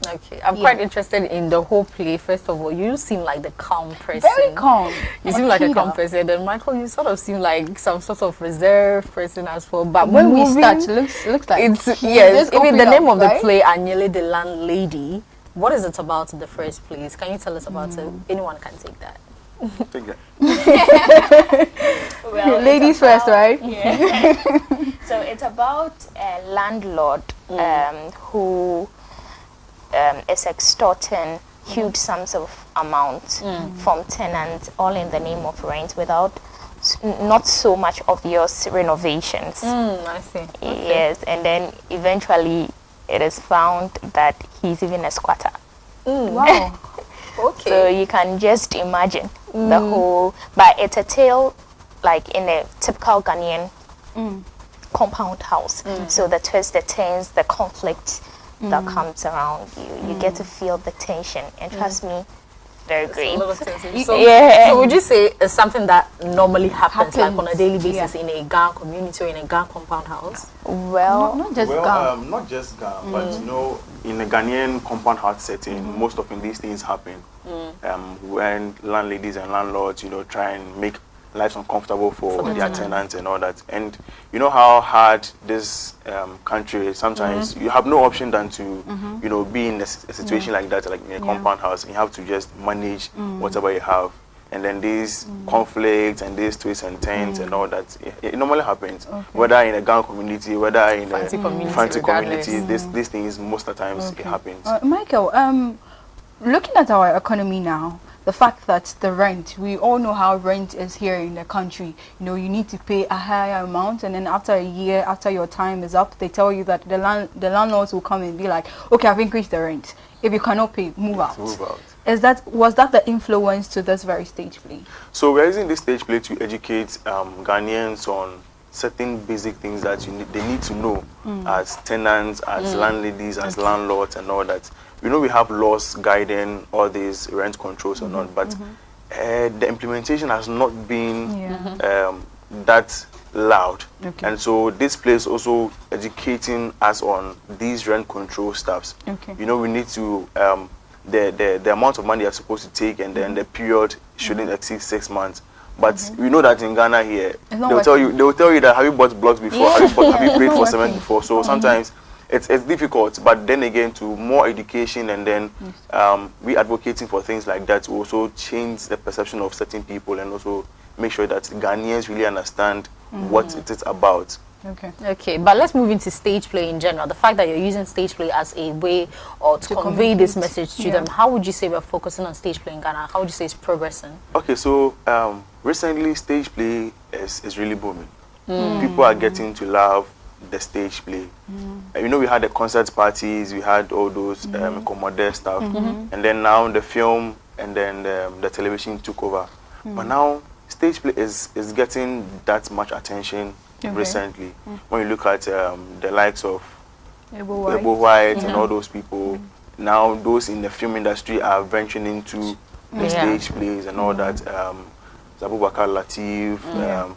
Okay, I'm quite interested in the whole play. First of all, you seem like the calm person. Very calm. You seem like a calm person. Then Michael, you sort of seem like some sort of reserved person as well. But when we start, looks like it's yes. Even the name of the play, Anyɛley The Landlady. What is it about in the first place? Can you tell us about it? Anyone can take that. Take that. Well, ladies first, right? Yeah. So it's about a landlord who is extorting huge sums of amounts from tenants, all in the name of rent, without not so much obvious renovations. I see. Okay. Yes, and then eventually it is found that he's even a squatter. Wow. Okay. So you can just imagine the whole, but it's a tale like in a typical Ghanaian compound house. So the twists, the turns, the conflict that comes around you, you get to feel the tension, and trust me, very great. So would you say it's something that normally happens like on a daily basis in a Ghana community or in a Ghana compound house? Well, Not just Ghana. Not just Ghana, but you know, in a Ghanaian compound house setting, most often these things happen when landladies and landlords, you know, try and make lives uncomfortable for their tenants and all that. And you know how hard this country is. Sometimes you have no option than to, you know, be in a situation like that, like in a compound house, and you have to just manage whatever you have. And then these conflicts and these twists and turns and all that, it normally happens. Whether in a Ghana community, whether in a fancy community, these things most of the times it happens. Michael, looking at our economy now, the fact that the rent, we all know how rent is here in the country. You know, you need to pay a higher amount, and then after a year, after your time is up, they tell you that the landlords will come and be like, okay, I've increased the rent. If you cannot pay, move out. Move out. Was that the influence to this very stage play? So we're using this stage play to educate Ghanaians on certain basic things that they need to know as tenants, as landladies, as landlords, and all that. You know, we have laws guiding all these rent controls or not, but the implementation has not been that loud. And so this place also educating us on these rent control steps. You know, we need to the amount of money you're supposed to take, and then the period shouldn't exceed 6 months. But we know that in Ghana here, they will tell you that have you bought blocks before, have you paid for cement before. So sometimes it's difficult, but then again, to more education and then we advocating for things like that to also change the perception of certain people, and also make sure that Ghanaians really understand what it is about. Okay, but let's move into stage play in general. The fact that you're using stage play as a way or to convey this message to them, how would you say we're focusing on stage play in Ghana? How would you say it's progressing? Okay, so recently stage play is really booming. People are getting to love the stage play. You know, we had the concert parties, we had all those commodore stuff, and then now the film and then the television took over. But now stage play is getting that much attention recently. When you look at the likes of Ebo White and all those people, now those in the film industry are venturing into the stage plays and all that. Abubakar Latif,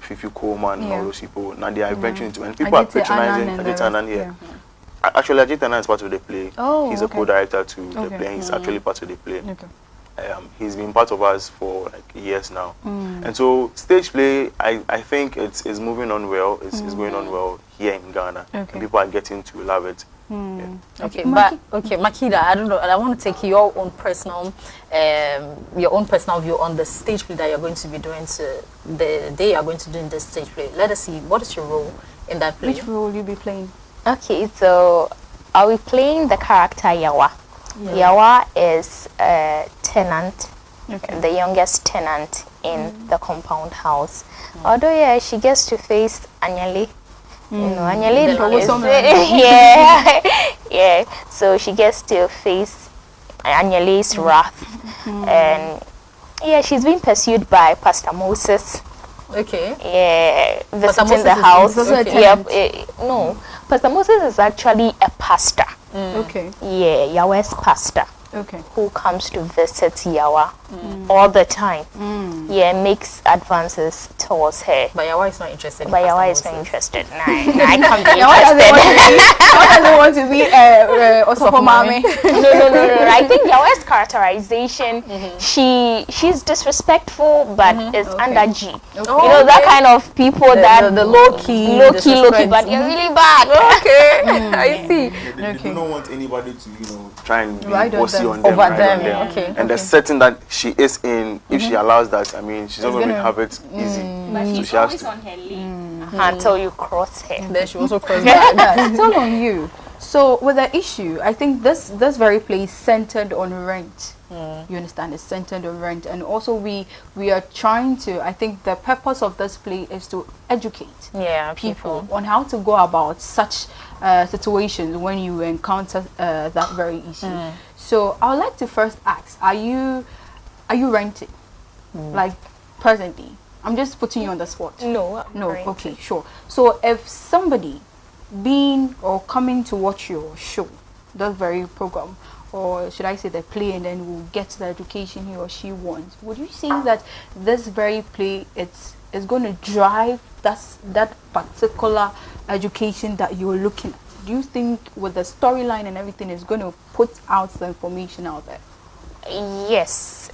Fifi Coleman, and all those people. Now they are venturing into, and people are patronizing Adjetey here. Actually, Adjetey is part of the play. He's a co-director to the play, and he's actually part of the play. He's been part of us for like years now. And so stage play, I think it's moving on well. It's going on well here in Ghana. And people are getting to love it. Okay, but Makida, I don't know. I want to take your own personal view on the stage play that you're going to be doing. The day you're going to do in this stage play. Let us see, what is your role in that play? Which role will you be playing? Okay, so I'll be playing the character Yawa. Yawa is a tenant, the youngest tenant in the compound house. Although she gets to face Anyɛley. You know, Anyɛley is so she gets to face Anyɛley's wrath, and she's being pursued by Pastor Moses. Visiting the house. No, Pastor Moses is actually a pastor. Yawa's pastor. Who comes to visit Yawa all the time. Yeah, makes advances towards her. But your wife is not interested. But your wife is not interested. Nah, I can't be doesn't want to be also for mommy. No. I think your wife's characterization, she's disrespectful, but is under G. You know, that kind of people that the low key, but you're really bad. Okay, I see. They do not want anybody to, try and be bossy on them. Over them. Okay. And the setting that she is in, if she allows that, I mean, she's not going to have it easy. But so she's she has always to. on her lane until you cross her. Then she also cross back. It's all on you. So with the issue, I think this very play is centered on rent. You understand? It's centered on rent, and also we are trying to. I think the purpose of this play is to educate people on how to go about such situations when you encounter that very issue. So I would like to first ask: Are you renting? Like presently, I'm just putting you on the spot. No. Okay, sure. So if somebody being or coming to watch your show, that very program, or should I say the play, and then will get the education he or she wants, would you say that this very play is going to drive that particular education that you're looking at? Do you think with the storyline and everything is going to put out the information out there? Yes.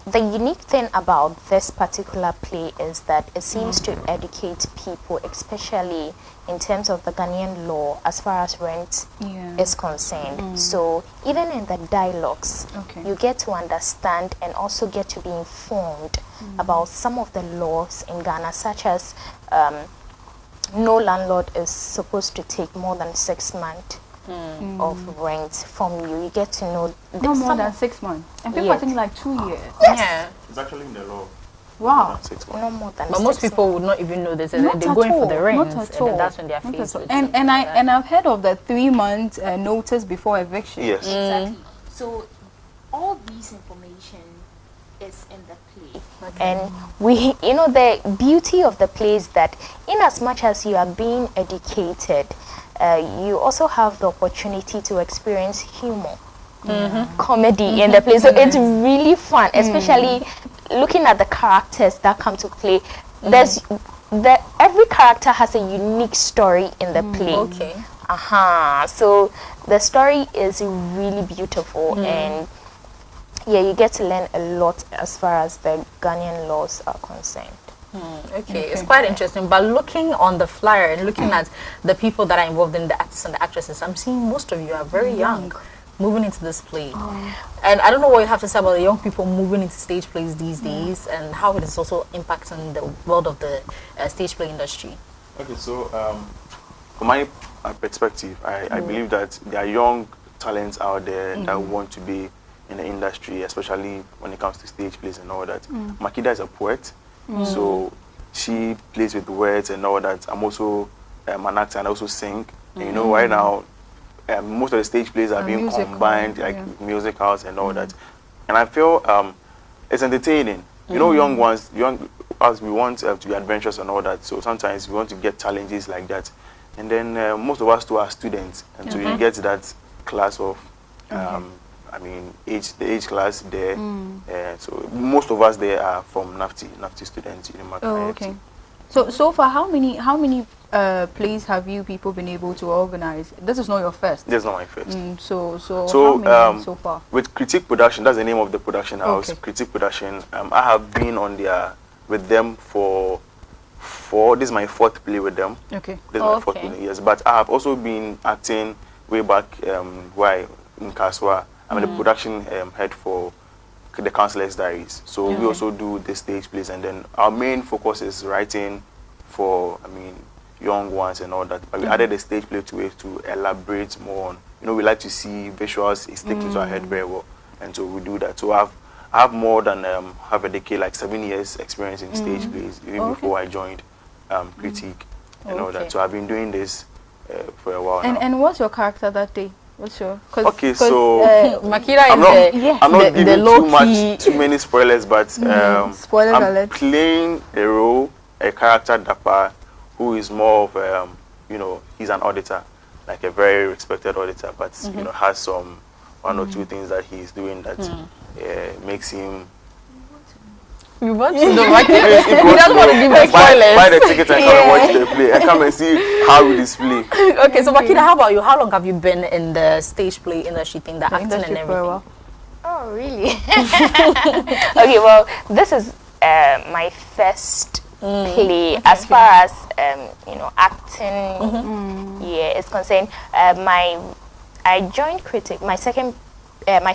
The unique thing about this particular play is that it seems to educate people, especially in terms of the Ghanaian law as far as rent is concerned. So even in the dialogues, you get to understand and also get to be informed about some of the laws in Ghana, such as no landlord is supposed to take more than 6 months of rent from you. You get to know no more than 6 months, and people are thinking like 2 years. Yeah, it's actually in the law. Wow. No more than. But most people would not even know this, and then they're going for the rent, and then that's when they are faced with. And I've heard of the 3 month notice before eviction. Yes. Exactly. So all these information is in the play. And the beauty of the play is that in as much as you are being educated, you also have the opportunity to experience humor, comedy in the play. So it's really fun, especially looking at the characters that come to play. Every character has a unique story in the play. Okay. So the story is really beautiful, and you get to learn a lot as far as the Ghanaian laws are concerned. Okay, it's quite interesting. But looking on the flyer and looking at the people that are involved in the actors and the actresses, I'm seeing most of you are very young moving into this play. And I don't know what you have to say about the young people moving into stage plays these days, and how it is also impacting the world of the stage play industry. Okay, so from my perspective, I believe that there are young talents out there that want to be in the industry, especially when it comes to stage plays and all that. Makida is a poet, so she plays with words and all that. I'm also an actor and I also sing. And right now, most of the stage plays are being combined, like musicals and all that. And I feel it's entertaining. Young ones, as we want to be adventurous and all that. So sometimes we want to get challenges like that. And then most of us too are students, and so you get that class of the age class there. So most of us there are from NAFTI students. Okay. So far, how many plays have you people been able to organize? This is not your first. This is not my first. So how many so far? With Critique Production, that's the name of the production house. Critique Production. I have been with them for this is my 4th play with them. Okay. This is my 4th play, yes. But I have also been acting way back in Kaswa. I'm the production head for the Counselor's Diaries. So we also do the stage plays, and then our main focus is writing for young ones and all that. But we added the stage play to it to elaborate more on. We like to see visuals stick into our head very well, and so we do that. So I have more than half a decade, like 7 years experience in stage plays, even before I joined Critique and all that. So I've been doing this for a while now. And what's your character that day? What's your? Okay, so Makida I'm not giving too many spoilers, but I'm playing a character Dapa, who is more of he's an auditor, like a very respected auditor, but has some one or two things that he's doing that makes him. You want to know? Like, He doesn't want to give us spoilers. Buy the ticket and come and watch the play and come and see how we display. Okay, so Makida, how about you? How long have you been in the stage play industry thing, the acting and everything? Oh, really? Okay, well, this is my first play as far as acting is concerned. I joined critic my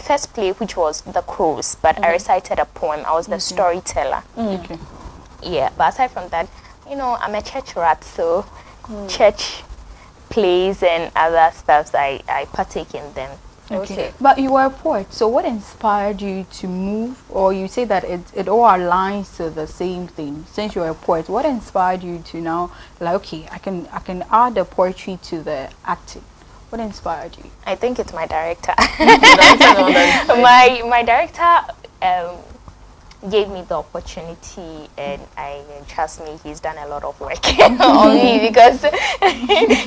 first play, which was The Crows, but I recited a poem. I was the storyteller. Yeah, but aside from that, I'm a church rat, so church plays and other stuffs, I partake in them. Okay. But you were a poet, so what inspired you to move, or you say that it all aligns to the same thing? Since you're a poet, what inspired you to now, like, okay, I can add the poetry to the acting? What inspired you? I think it's my director. my director gave me the opportunity, and trust me, he's done a lot of work on me, because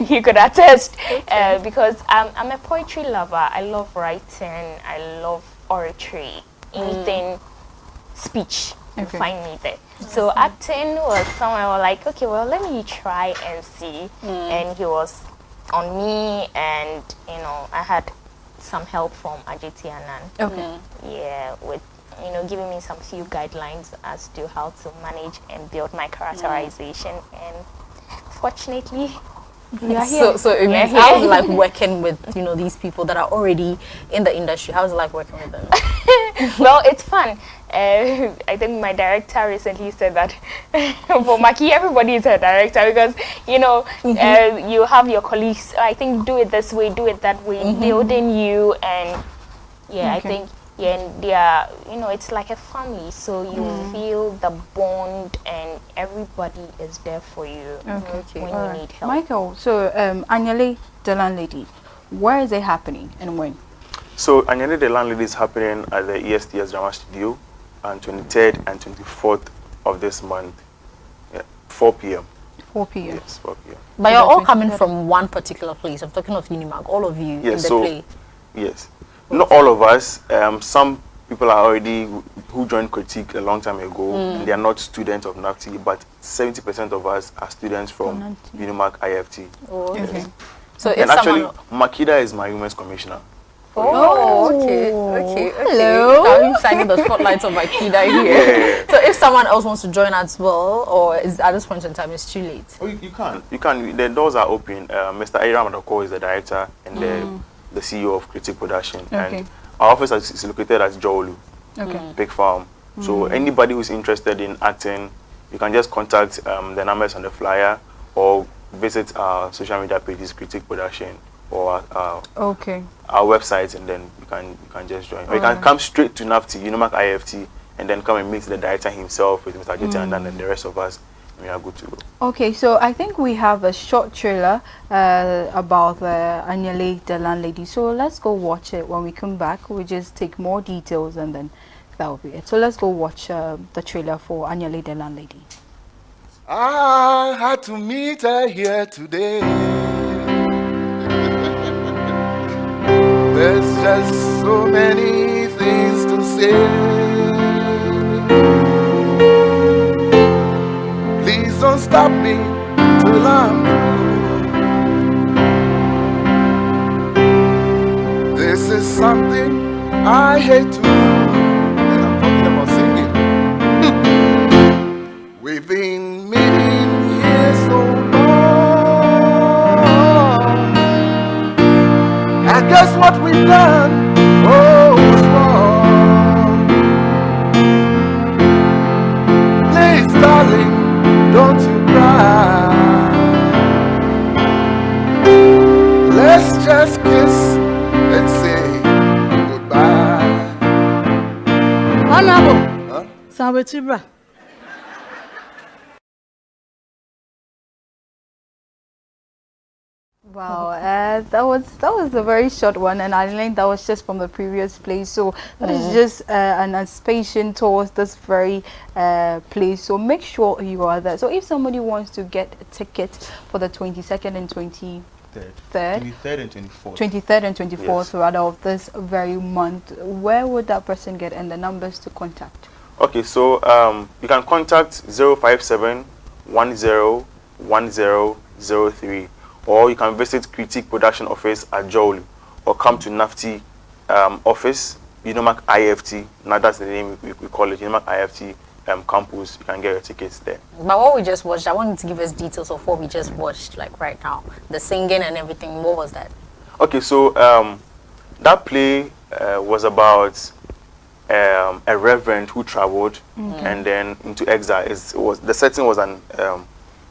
he could attest. Because I'm a poetry lover. I love writing. I love oratory. Anything speech, you find me there. So acting was somewhere I was like, okay, well, let me try and see. And he was on me, and I had some help from Adjetey and Anang. Yeah, with giving me some few guidelines as to how to manage and build my characterization, and fortunately we are here. So it means how's it like working with these people that are already in the industry? How's it like working with them? Well, it's fun. I think my director recently said that for Maki, everybody is a director, because you have your colleagues. I think do it this way, do it that way, building you, and I think and they are, it's like a family, so you feel the bond, and everybody is there for you when you need help. Michael, so Anyɛley The Landlady, where is it happening and when? So Anyɛley The Landlady is happening at the ETS Drama Studio on 23rd and 24th of this month, 4 p.m. 4 p.m. Yes, 4 p.m. But you're all coming from one particular place. I'm talking of Unimark, all of you in the play. Yes. Not all of us. Some people are already who joined critique a long time ago, and they are not students of NAFTI, but 70% of us are students from Unimark IFT. Oh, okay. Yes. So and actually, Makida is my women's commissioner. Oh, okay. Hello. I'm shining the spotlights of Makida here. So if someone else wants to join as well, or is at this point in time it's too late? Oh, you can. The doors are open. Mr. Adorkor is the director and the CEO of Critic Production, and our office is located at Jowolu, Big Farm. So anybody who's interested in acting, you can just contact the numbers on the flyer, or visit our social media pages, Critic Production, or our website, and then you can just join. Or you can come straight to NAFTI, Unimark IFT, and then come and meet the director himself with Mr. Adjetey and the rest of us. We are good to go. Okay, so I think we have a short trailer about Anyɛley The Landlady. So let's go watch it. When we come back, we'll just take more details, and then that will be it. So let's go watch the trailer for Anyɛley The Landlady. I had to meet her here today. There's just so many things to say. Please don't stop me till I'm through. This is something I hate to do, and I'm talking about singing. We've been meeting here so long. I guess what we've done was wrong. Please, darling, don't you cry. Let's just kiss and say goodbye. Honorable. Huh? Sabetibra. Wow, that was a very short one, and I think that was just from the previous place. So that is just an anticipation towards this very place. So make sure you are there. So if somebody wants to get a ticket for the 22nd and 23rd and 24th. 23rd and 24th, Yes. rather, of this very month. Where would that person get and the numbers to contact? Okay, so you can contact 057 101003, or you can visit Critique Production Office at Adjetey, or come to NAFTI office, Unimac IFT. Now that's the name we call it, Unimac IFT campus. You can get your tickets there. But what we just watched, I wanted to give us details of what we just watched, like right now, the singing and everything. What was that? Okay, so that play was about a reverend who traveled and then into exile. The setting was an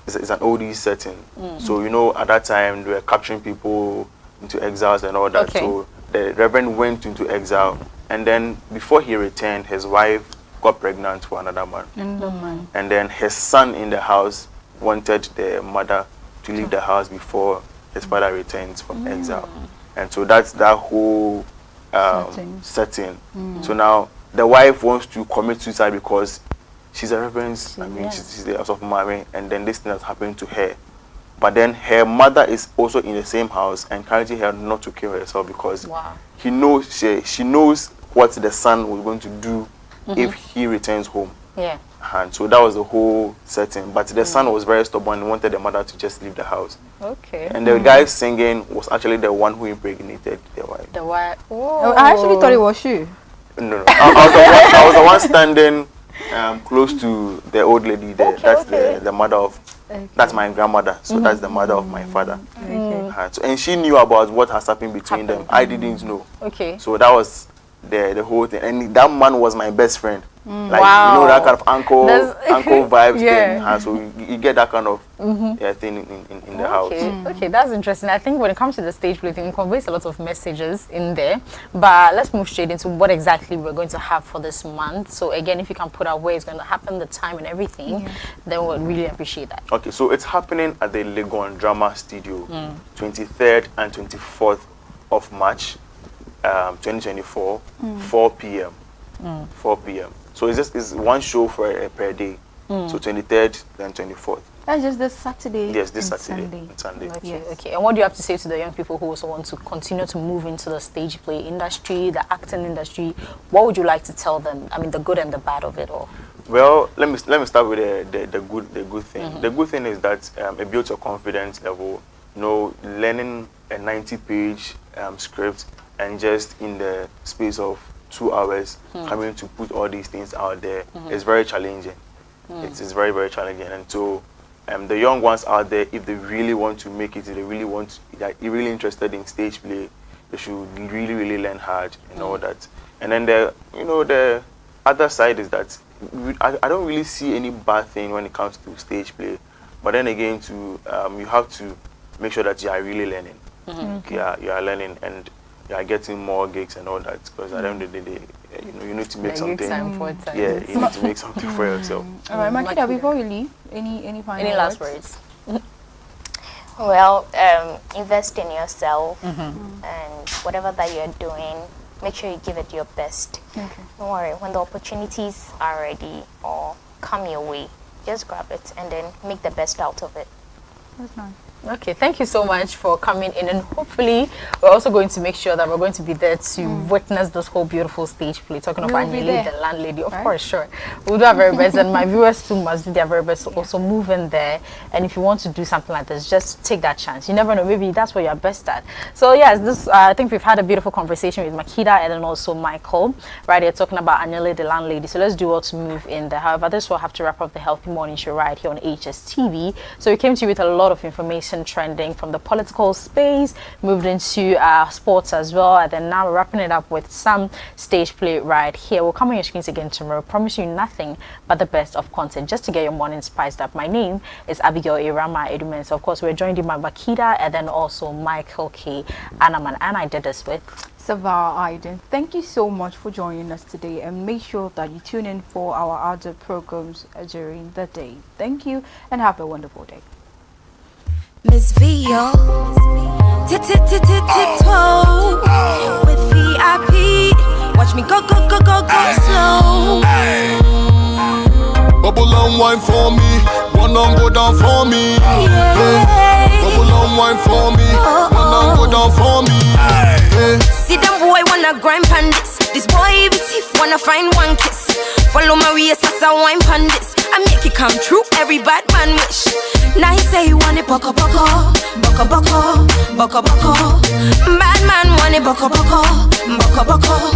oldie setting. So you know, at that time they were capturing people into exiles and all that. Okay. So the reverend went into exile, and then before he returned, his wife got pregnant for another man. And then his son in the house wanted the mother to leave the house before his father returns from exile. And so that's that whole setting. So now the wife wants to commit suicide because she's a reverend. She's the house of mommy, and then this thing has happened to her. But then her mother is also in the same house, encouraging her not to kill herself because she knows what the son was going to do if he returns home. Yeah. And so that was the whole setting. But the son was very stubborn and wanted the mother to just leave the house. Okay. And the guy singing was actually the one who impregnated the wife. The wife. Oh, I actually thought it was you. No. I was the one standing close to the old lady there. That's the mother of. That's my grandmother. So that's the mother of my father. So, and she knew about what has happened between them. I didn't know. Okay. So that was the whole thing. And that man was my best friend. Like Wow. you know, that kind of uncle vibes Yeah. thing. So you get that kind of thing in the house. Okay, that's interesting. I think when it comes to the stage play thing, it conveys a lot of messages in there. But let's move straight into what exactly we're going to have for this month. So again, if you can put out where it's going to happen, the time and everything, then we'd really appreciate that. Okay, so it's happening at the Legon Drama Studio, 23rd and 24th of March, 2024, 4 p.m. 4 p.m. So it's one show per day. So 23rd and 24th. That's just this Saturday. Yes, this and Saturday and Sunday. Okay. And what do you have to say to the young people who also want to continue to move into the stage play industry, the acting industry? What would you like to tell them? I mean, the good and the bad of it all. Well, let me start with the good thing. The good thing is that it builds your confidence level. You know, learning a 90-page script and just in the space of 2 hours coming to put all these things out there is very challenging. It's very, very challenging. And so the young ones out there, if they really want to make it, they're really interested in stage play, they should really, really learn hard and all that. And then the other side is that I don't really see any bad thing when it comes to stage play. But then again, you have to make sure that you are really learning. You are learning and you are getting more gigs and all that, because at the end of the day, you need to make something. Yeah, you need to make something for yourself. All right, Makida, before you leave, any final last words? Well, invest in yourself and whatever that you're doing, make sure you give it your best. Okay. Don't worry, when the opportunities are ready or come your way, just grab it and then make the best out of it. That's nice. Okay, thank you so much for coming in, and hopefully we're also going to make sure that we're going to be there to witness this whole beautiful stage play. Talking of Anyɛley The Landlady, of course, sure. We'll do our very best, and my viewers too must do their very best to also move in there. And if you want to do something like this, just take that chance. You never know, maybe that's what you're best at. So yes, I think we've had a beautiful conversation with Makida and then also Michael, right here, talking about Anyɛley The Landlady. So let's do all to move in there. However, this will have to wrap up the Healthy Morning Show right here on ETS TV. So we came to you with a lot of information trending from the political space, moved into sports as well, and then now we're wrapping it up with some stage play right here. We'll come on your screens again tomorrow. Promise you nothing but the best of content just to get your morning spiced up. My name is Abigail Irama Edumen. So of course we're joined by Makida and then also Michael K. Anaman, and I did this with Savar Aiden. Thank you so much for joining us today, and make sure that you tune in for our other programs during the day. Thank you and have a wonderful day. Miss Vio, tip-toe with VIP. Watch me go slow. Bubble and wine for me, one on go down for me. Yeah. Bubble come wine for me. Anang go down for me. See them boy wanna grind pan this boy be thief wanna find one kiss. Follow my waist as I wine pan this. I make it come true, every bad man wish. Now he say he want it boko boko, boko boko, boko boko. Bad man want it boko boko, boko boko.